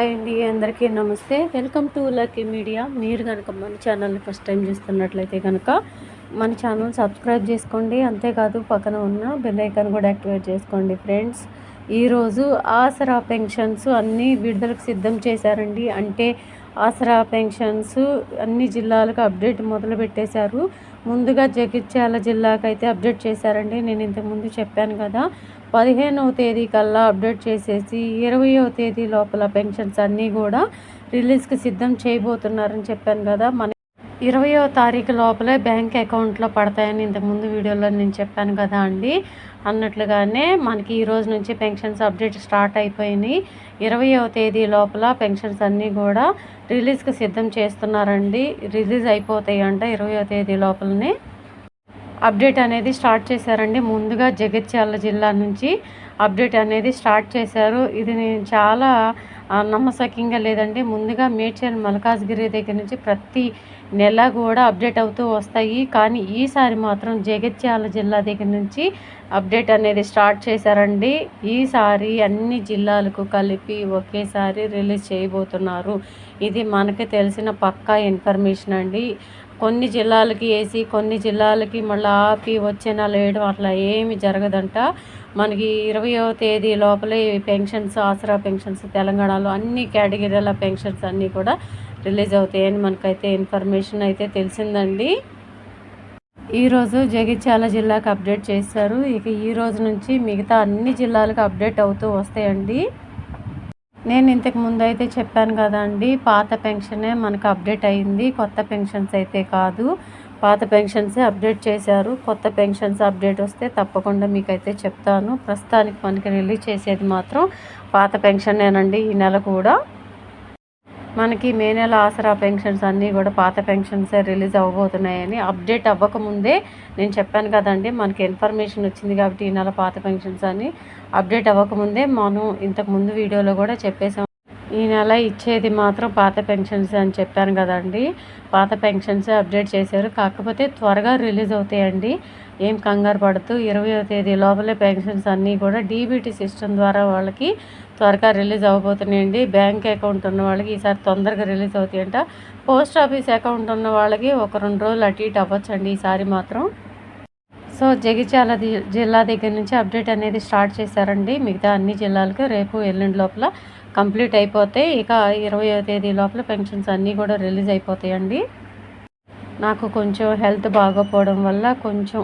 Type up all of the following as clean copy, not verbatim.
Hi అండి, అందరికీ నమస్తే. Welcome to lucky media. మీరు కనుక మన ఛానల్ని ఫస్ట్ టైం చూస్తున్నట్లయితే కనుక మన ఛానల్ సబ్స్క్రైబ్ చేసుకోండి. అంతేకాదు పక్కన ఉన్న బెల్ ఐకాన్ కూడా యాక్టివేట్ చేసుకోండి. ఫ్రెండ్స్, ఈరోజు ఆసరా పెన్షన్స్ అన్నీ విడుదలకు సిద్ధం చేశారండి. అంటే ఆసరా పెన్షన్స్ అన్ని జిల్లాలకు అప్డేట్ మొదలు పెట్టేశారు. ముందుగా జగిత్యాల జిల్లాకు అయితే అప్డేట్ చేశారండి. నేను ఇంతకుముందు చెప్పాను కదా, 15వ తేదీ కల్లా అప్డేట్ చేసేసి 20వ తేదీ లోపల పెన్షన్స్ అన్నీ కూడా రిలీజ్కి సిద్ధం చేయబోతున్నారని చెప్పాను కదా. మన 20వ తారీఖు లోపలే బ్యాంక్ అకౌంట్లో పడతాయని ఇంతకుముందు వీడియోలో నేను చెప్పాను కదా అండి. అన్నట్లుగానే మనకి ఈ రోజు నుంచి పెన్షన్స్ అప్డేట్ స్టార్ట్ అయిపోయినాయి. 20వ తేదీ లోపల పెన్షన్స్ అన్నీ కూడా రిలీజ్కి సిద్ధం చేస్తున్నారండి. రిలీజ్ అయిపోతాయి అంట 20వ తేదీ లోపలనే అప్డేట్ అనేది స్టార్ట్ చేశారండి. ముందుగా జగిత్యాల జిల్లా నుంచి అప్డేట్ అనేది స్టార్ట్ చేశారు. ఇది నేను చాలా నమ్మశక్యంగా లేదండి. ముందుగా మేడ్చల్ మల్కాజ్గిరి దగ్గర నుంచి ప్రతి నెల కూడా అప్డేట్ అవుతూ వస్తాయి. కానీ ఈసారి మాత్రం జగిత్యాల జిల్లా దగ్గర నుంచి అప్డేట్ అనేది స్టార్ట్ చేశారండి. ఈసారి అన్ని జిల్లాలకు కలిపి ఒకేసారి రిలీజ్ చేయబోతున్నారు. ఇది మనకి తెలిసిన పక్కా ఇన్ఫర్మేషన్ అండి. కొన్ని జిల్లాలకి వేసి కొన్ని జిల్లాలకి మళ్ళీ ఆపి వచ్చే నెల వేయడం అట్లా ఏమి జరగదంట. మనకి 20వ తేదీ లోపలే పెన్షన్స్, ఆసరా పెన్షన్స్ తెలంగాణలో అన్ని కేటగిరీల పెన్షన్స్ అన్నీ కూడా రిలీజ్ అవుతాయని మనకైతే ఇన్ఫర్మేషన్ అయితే తెలిసిందండి. ఈరోజు జగిత్యాల జిల్లాకు అప్డేట్ చేశారు. ఇక ఈ రోజు నుంచి మిగతా అన్ని జిల్లాలకు అప్డేట్ అవుతూ వస్తాయండి. నేను ఇంతకు ముందు అయితే చెప్పాను కదండి, పాత పెన్షనే మనకు అప్డేట్ అయింది, కొత్త పెన్షన్స్ అయితే కాదు. పాత పెన్షన్సే అప్డేట్ చేశారు. కొత్త పెన్షన్స్ అప్డేట్ వస్తే తప్పకుండా మీకైతే చెప్తాను. ప్రస్తుతానికి మనకి రిలీజ్ చేసేది మాత్రం పాత పెన్షనేనండి. ఈ నెల కూడా మనకి మే నెల ఆసరా పెన్షన్స్ అన్నీ కూడా పాత పెన్షన్సే రిలీజ్ అవ్వబోతున్నాయని అప్డేట్ అవ్వకముందే నేను చెప్పాను కదండి. మనకి ఇన్ఫర్మేషన్ వచ్చింది కాబట్టి ఈ నెల పాత పెన్షన్స్ అని అప్డేట్ అవ్వకముందే మనం ఇంతకుముందు వీడియోలో కూడా చెప్పేసాం. ఈ నెల ఇచ్చేది మాత్రం పాత పెన్షన్స్ అని చెప్పాను కదండి. పాత పెన్షన్స్ అప్డేట్ చేశారు. కాకపోతే త్వరగా రిలీజ్ అవుతాయండి. ఏం కంగారు పడుతూ 20వ తేదీ లోపలే పెన్షన్స్ అన్నీ కూడా డీబీటీ సిస్టమ్ ద్వారా వాళ్ళకి త్వరగా రిలీజ్ అవ్వబోతున్నాయండి. బ్యాంక్ అకౌంట్ ఉన్న వాళ్ళకి ఈసారి తొందరగా రిలీజ్ అవుతాయంట. పోస్ట్ ఆఫీస్ అకౌంట్ ఉన్న వాళ్ళకి ఒక 2 రోజులు అటు ఇటు అవ్వచ్చండి ఈసారి మాత్రం. సో జగిత్యాల జిల్లా దగ్గర నుంచి అప్డేట్ అనేది స్టార్ట్ చేశారండి. మిగతా అన్ని జిల్లాలకు రేపు ఎల్లుండి లోపల కంప్లీట్ అయిపోతే ఇక 20వ తేదీ లోపల పెన్షన్స్ అన్నీ కూడా రిలీజ్ అయిపోతాయండి. నాకు కొంచెం హెల్త్ బాగోపోవడం వల్ల కొంచెం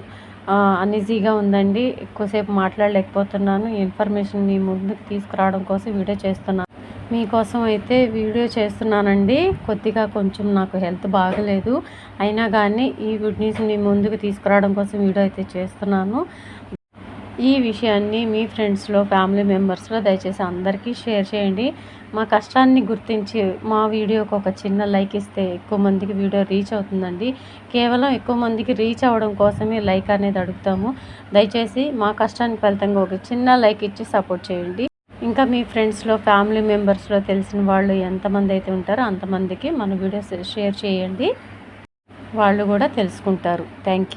అన్ఈజీగా ఉందండి. ఎక్కువసేపు మాట్లాడలేకపోతున్నాను. ఇన్ఫర్మేషన్ మీ ముందుకు తీసుకురావడం కోసం వీడియో చేస్తున్నాను. మీకోసం అయితే వీడియో చేస్తున్నానండి. కొద్దిగా కొంచెం నాకు హెల్త్ బాగలేదు, అయినా కానీ ఈ గుడ్ న్యూస్ మీ ముందుకు తీసుకురావడం కోసం వీడియో అయితే చేస్తున్నాను. ఈ విషయాన్ని మీ ఫ్రెండ్స్లో, ఫ్యామిలీ మెంబర్స్లో దయచేసి అందరికీ షేర్ చేయండి. మా కష్టాన్ని గుర్తించి మా వీడియోకి ఒక చిన్న లైక్ ఇస్తే ఎక్కువ మందికి వీడియో రీచ్ అవుతుందండి. కేవలం ఎక్కువ మందికి రీచ్ అవ్వడం కోసమే లైక్ అనేది అడుగుతాము. దయచేసి మా కష్టానికి ఫలితంగా ఒక చిన్న లైక్ ఇచ్చి సపోర్ట్ చేయండి. ఇంకా మీ ఫ్రెండ్స్లో, ఫ్యామిలీ మెంబర్స్లో తెలిసిన వాళ్ళు ఎంతమంది అయితే ఉంటారో అంతమందికి మన వీడియోస్ షేర్ చేయండి. వాళ్ళు కూడా తెలుసుకుంటారు. Thank you.